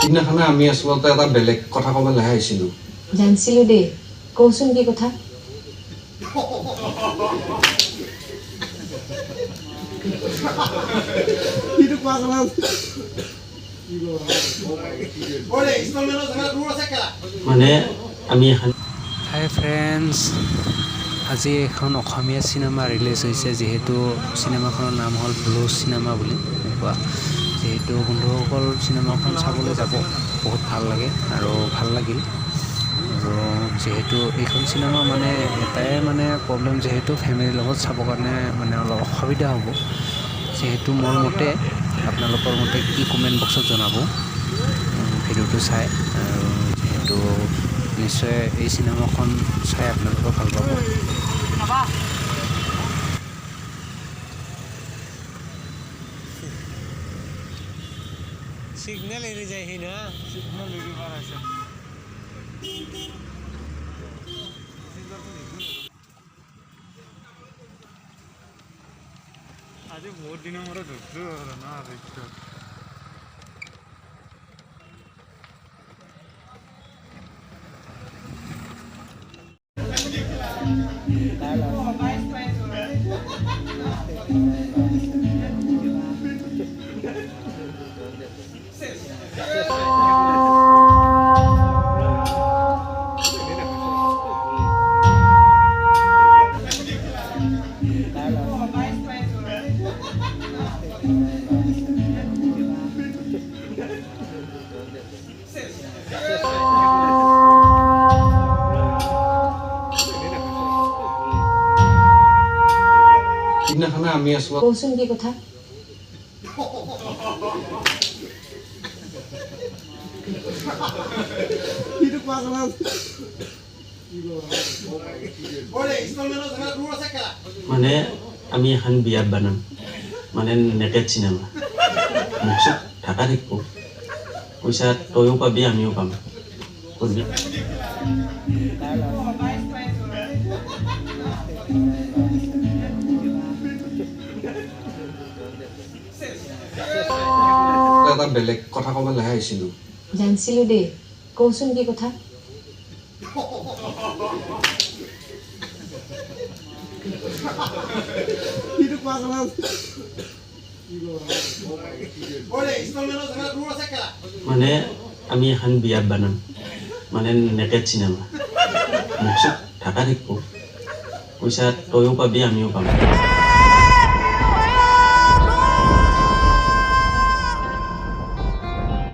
সিদিনাখনে আমি আচলতে এটা বেলেগ কথা ক'বলৈ আহিছিলোঁ। জানিছিলোঁ দেই, কওঁচোন কি কথা? মানে আমি হাই ফ্ৰেণ্ডছ, আজি এখন অসমীয়া চিনেমা ৰিলিজ হৈছে, যিহেতু চিনেমাখনৰ নাম হ'ল ব্লু চিনেমা বুলি কোৱা। যিহেতু বন্ধুসকল চিনেমাখন চাবলৈ যাব, বহুত ভাল লাগে আৰু ভাল লাগিল। আৰু যিহেতু এইখন চিনেমা মানে এটাই মানে প্ৰব্লেম, যিহেতু ফেমিলিৰ লগত চাবৰ কাৰণে মানে অলপ অসুবিধা হ'ব। যিহেতু মোৰ মতে, আপোনালোকৰ মতে কি কমেণ্ট বক্সত জনাব ভিডিঅ'টো চাই। আৰু যিহেতু নিশ্চয় এই চিনেমাখন চাই আপোনালোকে ভাল পাব। সিগনেল এৰি যায় সি না, সিগনেল এৰি পাৰ আছে। আজি বহুত দিনৰ মূৰত ধৰিছোঁ না ধৰিছোঁ। সিদিনাখনে আমি আচলতে কওঁচোন কি কথা? মানে আমি এখন বিয়াত বানাম, মানে নেকেট চিনেমা। মোক চব ঢাকা থাকিব, পইচা তয়ো পাবি আমিও পাম, কৰিবি। এটা বেলেগ কথা ক'বলৈ আহিছিলোঁ। জানিছিলোঁ দেই, কওঁচোন কি কথা? মানে আমি এখন বিয়াত বানাম, মানে নেকেট চিনেমা। মোক চব ঢাকা থাকিব, পইচা তয়ো পাবি আমিও পাম।